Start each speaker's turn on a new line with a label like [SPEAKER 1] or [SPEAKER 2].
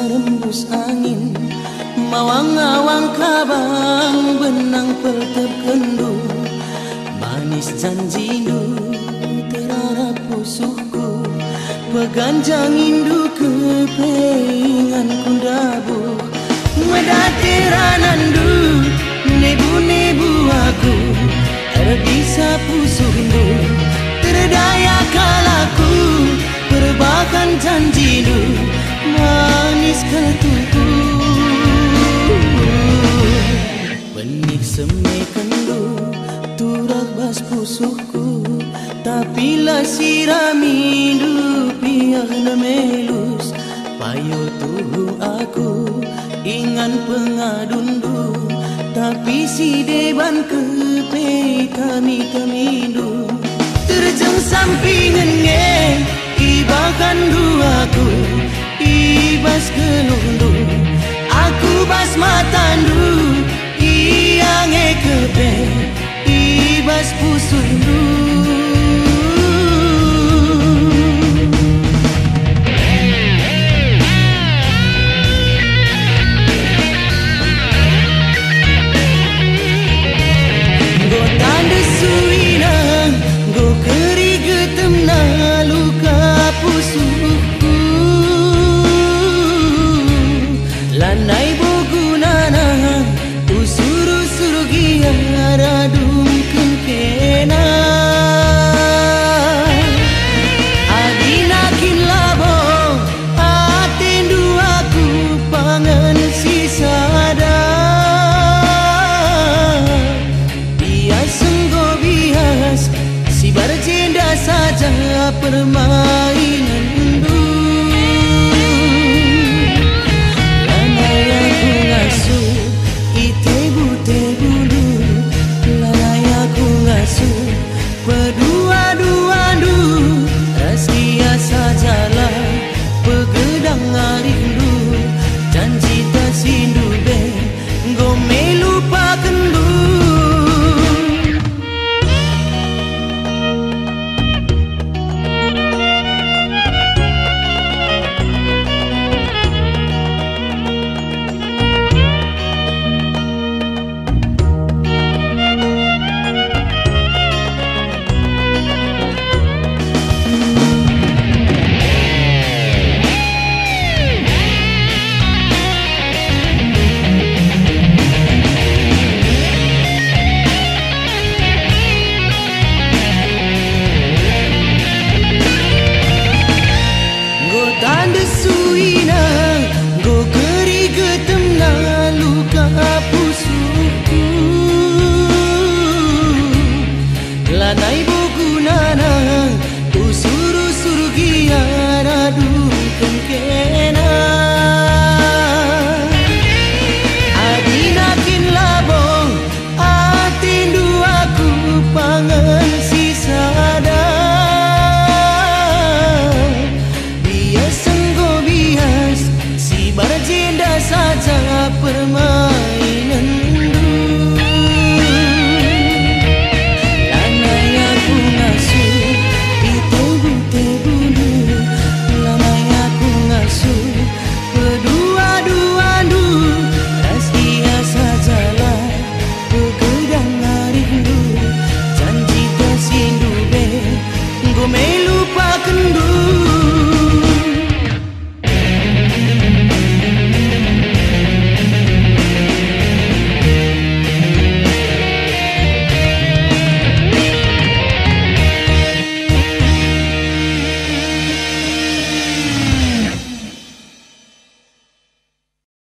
[SPEAKER 1] rembus angin, mawang-awang kabang benang pertep kendu, manis janjimu terarap pusuhku, peganjang indu kepingan kundabu, medatiranan nebu-nebu aku, terbisa pusuhmu, terdaya kalaku, perbakan janjimu, manis ketuku. Benik semekandu, turak bas pusuhku, tapi lah siramindu piah nemelus, payo tuhu aku, ingan pengadundu, tapi si deban kepe tami-tamindu, terjeng sampingan nge, ibakan duaku, ibas kelundu, aku bas matandu, iang kepe, ibas pusu